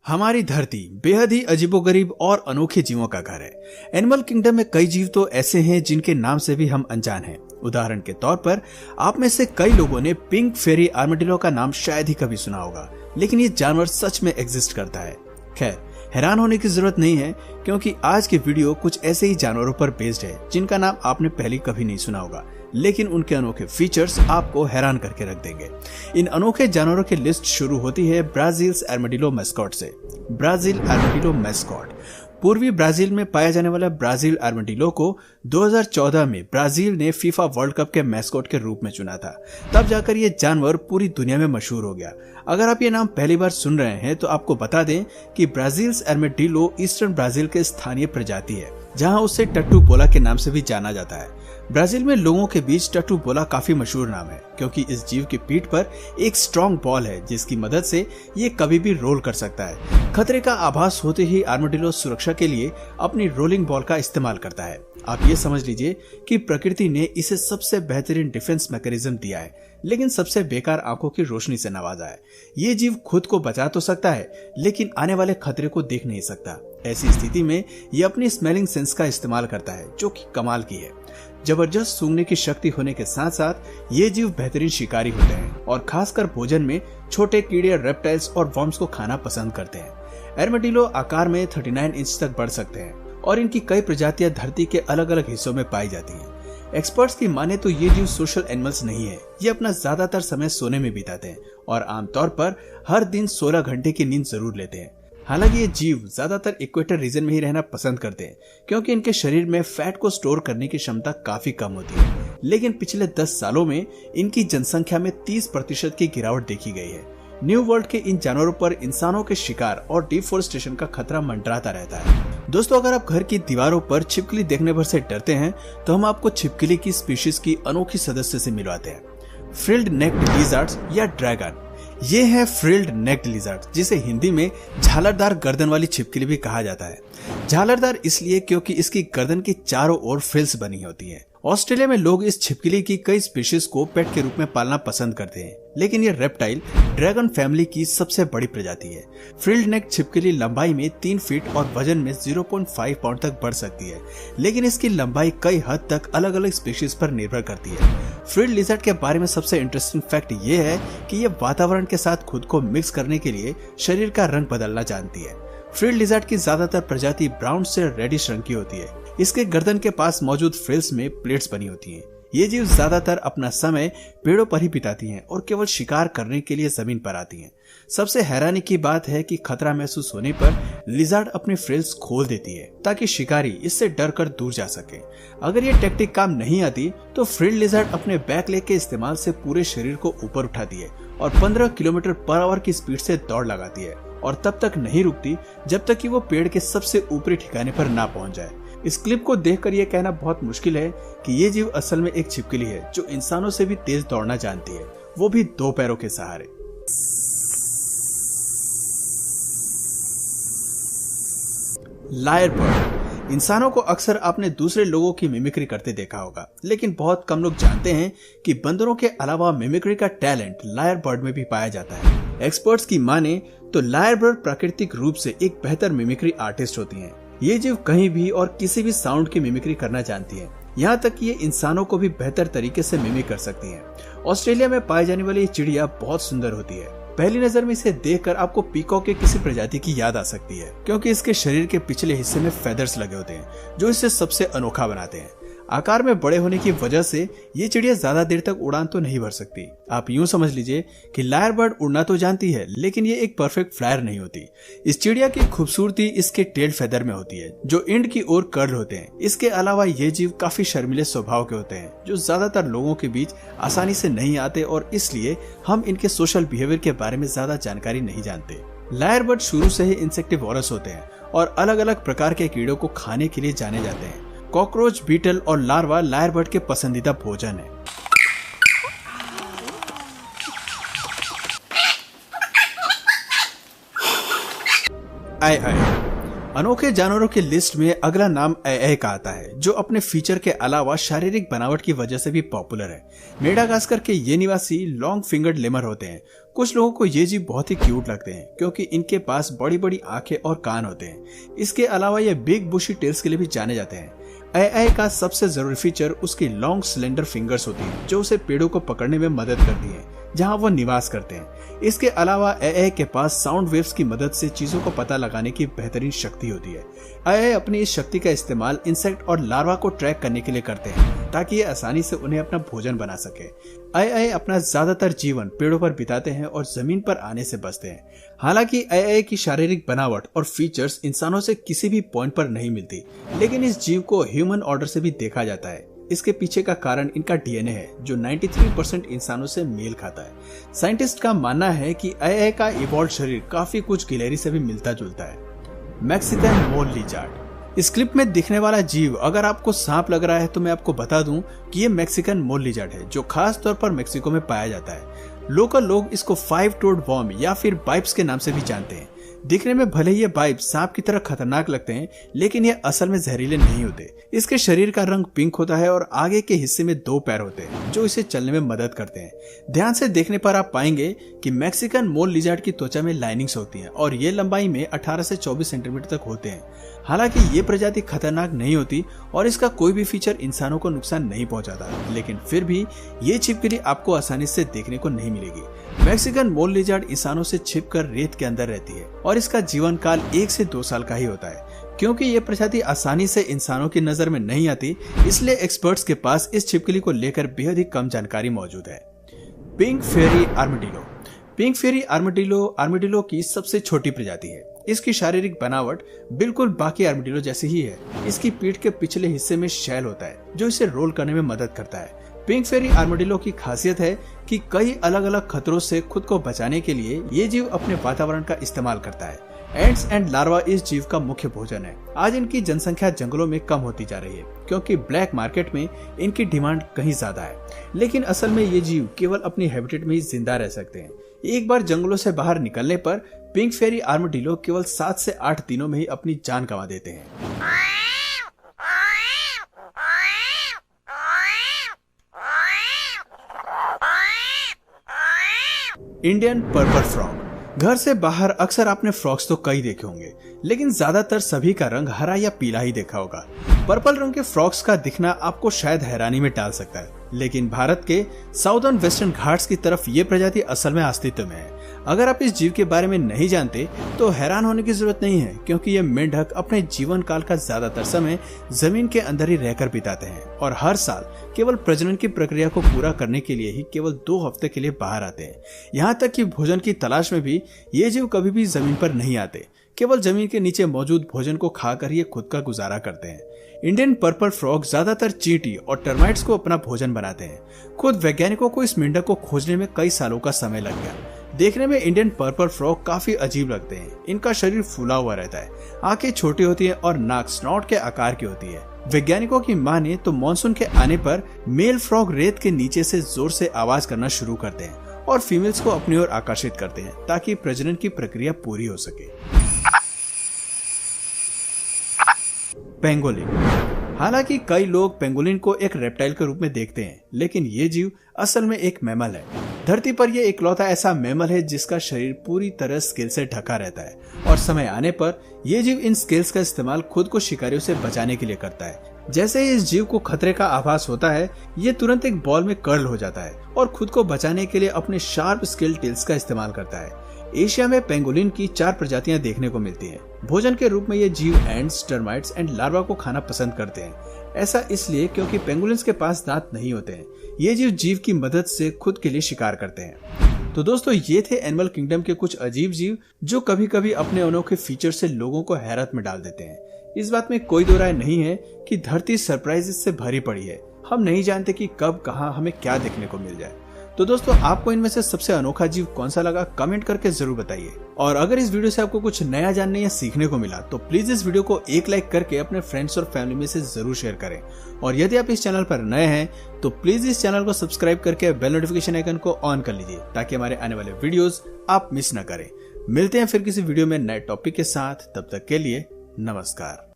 हमारी धरती बेहद ही अजीबोगरीब और अनोखे जीवों का घर है। एनिमल किंगडम में कई जीव तो ऐसे हैं जिनके नाम से भी हम अनजान हैं। उदाहरण के तौर पर आप में से कई लोगों ने पिंक फेरी आर्मेडिलो का नाम शायद ही कभी सुना होगा, लेकिन ये जानवर सच में एग्जिस्ट करता है। खैर, हैरान होने की जरूरत नहीं है, क्योंकि आज के वीडियो कुछ ऐसे ही जानवरों पर बेस्ड है जिनका नाम आपने पहले कभी नहीं सुना होगा, लेकिन उनके अनोखे फीचर्स आपको हैरान करके रख देंगे। इन अनोखे जानवरों की लिस्ट शुरू होती है ब्राजील्स आर्मेडिलो मैस्कॉट से। ब्राजील आर्मेडिलो मैस्कॉट पूर्वी ब्राजील में पाया जाने वाला ब्राजील आर्मेडिलो को 2014 में ब्राजील ने फीफा वर्ल्ड कप के मैस्कॉट के रूप में चुना था। तब जाकर ये जानवर पूरी दुनिया में मशहूर हो गया। अगर आप ये नाम पहली बार सुन रहे हैं तो आपको बता दें कि ब्राजील्स आर्मेडिलो ईस्टर्न ब्राजील के स्थानीय प्रजाति है, जहां उसे टट्टू बोला के नाम से भी जाना जाता है। ब्राजील में लोगों के बीच टट्टू बोला काफी मशहूर नाम है, क्योंकि इस जीव की पीठ पर एक स्ट्रॉन्ग बॉल है जिसकी मदद से ये कभी भी रोल कर सकता है। खतरे का आभास होते ही आर्मेडिलो सुरक्षा के लिए अपनी रोलिंग बॉल का इस्तेमाल करता है। आप ये समझ लीजिए कि प्रकृति ने इसे सबसे बेहतरीन डिफेंस मैकेनिज्म दिया है, लेकिन सबसे बेकार आंखों की रोशनी से नवाजा है। ये जीव खुद को बचा तो सकता है, लेकिन आने वाले खतरे को देख नहीं सकता। ऐसी स्थिति में ये अपनी स्मेलिंग सेंस का इस्तेमाल करता है, जो कि कमाल की है। जबरदस्त सूंघने की शक्ति होने के साथ साथ ये जीव बेहतरीन शिकारी होते हैं और खासकर भोजन में छोटे कीड़े, रेप्टाइल्स और वर्म्स को खाना पसंद करते हैं। आर्मेडिलो आकार में 39 इंच तक बढ़ सकते हैं और इनकी कई प्रजातियां धरती के अलग अलग हिस्सों में पाई जाती हैं। एक्सपर्ट्स की माने तो ये जीव सोशल एनिमल्स नहीं है। ये अपना ज्यादातर समय सोने में बिताते हैं और आमतौर पर हर दिन 16 घंटे की नींद जरूर लेते हैं। हालांकि ये जीव ज्यादातर इक्वेटर रीजन में ही रहना पसंद करते हैं, क्योंकि इनके शरीर में फैट को स्टोर करने की क्षमता काफी कम होती है। लेकिन पिछले 10 सालों में इनकी जनसंख्या में 30% की गिरावट देखी गई है। न्यू वर्ल्ड के इन जानवरों पर इंसानों के शिकार और डिफोरेस्टेशन का खतरा मंडराता रहता है। दोस्तों, अगर आप घर की दीवारों पर छिपकली देखने भर से डरते हैं तो हम आपको छिपकली की स्पीशीज की अनोखी सदस्य से मिलवाते हैं, फ्रिल्ड नेक्ड लिजर्ड्स या ड्रैगन। ये है फ्रिल्ड नेक्ड लिजर्ड, जिसे हिंदी में झालरदार गर्दन वाली छिपकली भी कहा जाता है। झालरदार इसलिए क्योंकि इसकी गर्दन की चारों ओर फ्रिल्स बनी होती हैं। ऑस्ट्रेलिया में लोग इस छिपकली की कई स्पीशीज को पेट के रूप में पालना पसंद करते हैं, लेकिन ये रेप्टाइल ड्रैगन फैमिली की सबसे बड़ी प्रजाति है। फ्रिल्ड नेक छिपकली लंबाई में 3 फीट और वजन में 0.5 पाउंड तक बढ़ सकती है, लेकिन इसकी लंबाई कई हद तक अलग अलग स्पीशीज पर निर्भर करती है। फ्रिल्ड लिजर्ड के बारे में सबसे इंटरेस्टिंग फैक्ट ये है कि ये वातावरण के साथ खुद को मिक्स करने के लिए शरीर का रंग बदलना जानती है। फ्रिल्ड लिजर्ड की ज्यादातर प्रजाति ब्राउन से रेडिश रंग की होती है। इसके गर्दन के पास मौजूद फ्रिल्स में प्लेट्स बनी होती हैं। ये जीव ज्यादातर अपना समय पेड़ों पर ही बिताती हैं और केवल शिकार करने के लिए जमीन पर आती हैं। सबसे हैरानी की बात है कि खतरा महसूस होने पर लिजर्ड अपने फ्रिल्स खोल देती है ताकि शिकारी इससे डर कर दूर जा सके। अगर ये टेक्निक काम नहीं आती तो फ्रिल्ड लिजर्ड अपने बैक लेग के इस्तेमाल से पूरे शरीर को ऊपर उठाती है और 15 किलोमीटर पर आवर की स्पीड से दौड़ लगाती है और तब तक नहीं रुकती जब तक कि वो पेड़ के सबसे ऊपरी ठिकाने पर ना पहुंच जाए। इस क्लिप को देखकर यह कहना बहुत मुश्किल है कि ये जीव असल में एक छिपकली है जो इंसानों से भी तेज दौड़ना जानती है, वो भी 2 पैरों के सहारे। Lyre bird. इंसानों को अक्सर आपने दूसरे लोगों की मिमिक्री करते देखा होगा, लेकिन बहुत कम लोग जानते हैं कि बंदरों के अलावा मिमिक्री का टैलेंट लायर बर्ड में भी पाया जाता है। एक्सपर्ट्स की माने तो लायर बर्ड प्राकृतिक रूप से एक बेहतर मिमिक्री आर्टिस्ट होती हैं। ये जीव कहीं भी और किसी भी साउंड की मिमिक्री करना जानती है, यहाँ तक कि ये इंसानों को भी बेहतर तरीके से मिमिक कर सकती हैं। ऑस्ट्रेलिया में पाई जाने वाली ये चिड़िया बहुत सुंदर होती है। पहली नजर में इसे देखकर आपको पीकॉक के किसी प्रजाति की याद आ सकती है, क्योंकि इसके शरीर के पिछले हिस्से में फेदर्स लगे होते हैं जो इसे सबसे अनोखा बनाते हैं। आकार में बड़े होने की वजह से ये चिड़िया ज्यादा देर तक उड़ान तो नहीं भर सकती। आप यूं समझ लीजिए कि लायर बर्ड उड़ना तो जानती है, लेकिन ये एक परफेक्ट फ्लायर नहीं होती। इस चिड़िया की खूबसूरती इसके टेल फेदर में होती है, जो एंड की ओर कर्ल होते हैं। इसके अलावा ये जीव काफी शर्मीले स्वभाव के होते हैं, जो ज्यादातर लोगों के बीच आसानी से नहीं आते और इसलिए हम इनके सोशल बिहेवियर के बारे में ज्यादा जानकारी नहीं जानते। लायर बर्ड शुरू से ही इंसेक्टिवोरस होते हैं और अलग अलग प्रकार के कीड़ों को खाने के लिए जाने जाते हैं। कॉकरोच, बीटल और लार्वा लायर बर्ड के पसंदीदा भोजन है। आए अनोखे जानवरों की लिस्ट में अगला नाम एए का आता है, जो अपने फीचर के अलावा शारीरिक बनावट की वजह से भी पॉपुलर है। मेडागास्कर के ये निवासी लॉन्ग फिंगर्ड लेमर होते हैं। कुछ लोगों को ये जीव बहुत ही क्यूट लगते हैं क्योंकि इनके पास बड़ी बड़ी आंखें और कान होते हैं। इसके अलावा ये बिग बुशी टेल्स के लिए भी जाने जाते हैं। एए का सबसे जरूरी फीचर उसकी लॉन्ग स्लेंडर फिंगर्स होती है, जो उसे पेड़ों को पकड़ने में मदद करती है जहां वो निवास करते हैं। इसके अलावा एए के पास साउंड वेव्स की मदद से चीजों को पता लगाने की बेहतरीन शक्ति होती है। एए अपनी इस शक्ति का इस्तेमाल इंसेक्ट और लार्वा को ट्रैक करने के लिए करते हैं ताकि ये आसानी से उन्हें अपना भोजन बना सके। एए अपना ज्यादातर जीवन पेड़ों पर बिताते हैं और जमीन पर आने से बचते हैं। हालांकि एए की शारीरिक बनावट और फीचर्स इंसानों से किसी भी पॉइंट पर नहीं मिलती, लेकिन इस जीव को ह्यूमन ऑर्डर से भी देखा जाता है। इसके पीछे का कारण इनका डीएनए है, जो 93% इंसानों से मेल खाता है। साइंटिस्ट का मानना है कि एए का इवॉल्व शरीर काफी कुछ गिलहरी से भी मिलता जुलता है। मैक्सिकन मोल लिजार्ड। इस क्लिप में दिखने वाला जीव अगर आपको सांप लग रहा है तो मैं आपको बता दूं कि ये मैक्सिकन मोल लिजार्ड है, जो खास तौर पर मेक्सिको में पाया जाता है। लोकल लोग इसको 5-टोड वर्म या फिर बाइप्स के नाम से भी जानते हैं। दिखने में भले ये बाइप सांप की तरह खतरनाक लगते हैं, लेकिन ये असल में जहरीले नहीं होते। इसके शरीर का रंग पिंक होता है और आगे के हिस्से में 2 पैर होते हैं, जो इसे चलने में मदद करते हैं। ध्यान से देखने पर आप पाएंगे कि मैक्सिकन मोल लिजार्ड की त्वचा में लाइनिंग्स होती हैं और ये लंबाई में 18 से 24 सेंटीमीटर तक होते हैं। हालांकि ये प्रजाति खतरनाक नहीं होती और इसका कोई भी फीचर इंसानों को नुकसान नहीं पहुंचाता, लेकिन फिर भी ये छिपकली आपको आसानी से देखने को नहीं मिलेगी। मैक्सिकन मोल लिजार्ड इंसानों से छिपकर रेत के अंदर रहती है और इसका जीवन काल 1 से 2 साल का ही होता है। क्योंकि ये प्रजाति आसानी से इंसानों की नजर में नहीं आती, इसलिए एक्सपर्ट्स के पास इस छिपकली को लेकर बेहद ही कम जानकारी मौजूद है। पिंक फेरी आर्मेडिलो। पिंक फेरी आर्मेडिलो की सबसे छोटी प्रजाति है। इसकी शारीरिक बनावट बिल्कुल बाकी आर्मेडिलो जैसी ही है। इसकी पीठ के पिछले हिस्से में शैल होता है, जो इसे रोल करने में मदद करता है। पिंक फेरी आर्मेडिलो की खासियत है कि कई अलग अलग खतरों से खुद को बचाने के लिए ये जीव अपने वातावरण का इस्तेमाल करता है। एंट्स एंड लार्वा इस जीव का मुख्य भोजन है। आज इनकी जनसंख्या जंगलों में कम होती जा रही है क्योंकि ब्लैक मार्केट में इनकी डिमांड कहीं ज्यादा है, लेकिन असल में ये जीव केवल अपनी हैबिटेट में ही जिंदा रह सकते हैं। एक बार जंगलों से बाहर निकलने पर पिंक फेरी आर्मेडिलो केवल 7 से 8 दिनों में ही अपनी जान गंवा देते हैं। Indian purple frog. घर से बाहर अक्सर आपने फ्रॉग्स तो कई देखे होंगे, लेकिन ज्यादातर सभी का रंग हरा या पीला ही देखा होगा। पर्पल रंग के फ्रॉग्स का दिखना आपको शायद हैरानी में डाल सकता है, लेकिन भारत के साउदर्न वेस्टर्न घाट्स की तरफ ये प्रजाति असल में अस्तित्व में है। अगर आप इस जीव के बारे में नहीं जानते तो हैरान होने की जरूरत नहीं है, क्योंकि ये मेंढक अपने जीवन काल का ज्यादातर समय जमीन के अंदर ही रहकर बिताते हैं और हर साल केवल प्रजनन की प्रक्रिया को पूरा करने के लिए ही केवल 2 हफ्ते के लिए बाहर आते हैं। यहाँ तक कि भोजन की तलाश में भी ये जीव कभी भी जमीन पर नहीं आते, केवल जमीन के नीचे मौजूद भोजन को खाकर ये खुद का गुजारा करते हैं। इंडियन पर्पल फ्रॉग ज्यादातर चींटी और टर्माइट्स को अपना भोजन बनाते हैं। खुद वैज्ञानिकों को इस मेंढक को खोजने में कई सालों का समय लग गया। देखने में इंडियन पर्पल फ्रॉग काफी अजीब लगते हैं। इनका शरीर फूला हुआ रहता है, आंखें छोटी होती है और नाक स्नॉट के आकार की होती है। वैज्ञानिकों की माने तो मानसून के आने पर मेल फ्रॉग रेत के नीचे से जोर से आवाज करना शुरू करते हैं और फीमेल्स को अपनी ओर आकर्षित करते हैं ताकि प्रजनन की प्रक्रिया पूरी हो सके। पेंगोलिन। हालांकि कई लोग पेंगोलिन को एक रेप्टाइल के रूप में देखते हैं, लेकिन ये जीव असल में एक मैमल है। धरती पर यह इकलौता ऐसा मैमल है जिसका शरीर पूरी तरह स्केल से ढका रहता है और समय आने पर यह जीव इन स्केल्स का इस्तेमाल खुद को शिकारियों से बचाने के लिए करता है। जैसे ही इस जीव को खतरे का आभास होता है, ये तुरंत एक बॉल में कर्ल हो जाता है और खुद को बचाने के लिए अपने शार्प स्केल टेल्स का इस्तेमाल करता है। एशिया में पेंगोलिन की 4 प्रजातियां देखने को मिलती हैं। भोजन के रूप में ये जीव एंट्स, टर्माइट्स एंड लार्वा को खाना पसंद करते हैं। ऐसा इसलिए क्योंकि पेंगोलिन्स के पास दांत नहीं होते हैं। ये जीव की मदद से खुद के लिए शिकार करते हैं। तो दोस्तों, ये थे एनिमल किंगडम के कुछ अजीब जीव जो कभी कभी अपने अनोखे फीचर से लोगों को हैरत में डाल देते हैं। इस बात में कोई दो राय नहीं है कि धरती सरप्राइजेस से भरी पड़ी है। हम नहीं जानते कि कब कहां हमें क्या देखने को मिल जाए। तो दोस्तों, आपको इनमें से सबसे अनोखा जीव कौन सा लगा, कमेंट करके जरूर बताइए। और अगर इस वीडियो से आपको कुछ नया जानने या सीखने को मिला तो प्लीज इस वीडियो को एक लाइक करके अपने फ्रेंड्स और फैमिली में से जरूर शेयर करें। और यदि आप इस चैनल पर नए हैं तो प्लीज इस चैनल को सब्सक्राइब करके बेल नोटिफिकेशन आइकन को ऑन कर लीजिए ताकि हमारे आने वाले वीडियोस आप मिस न करें। मिलते हैं फिर किसी वीडियो में नए टॉपिक के साथ, तब तक के लिए नमस्कार।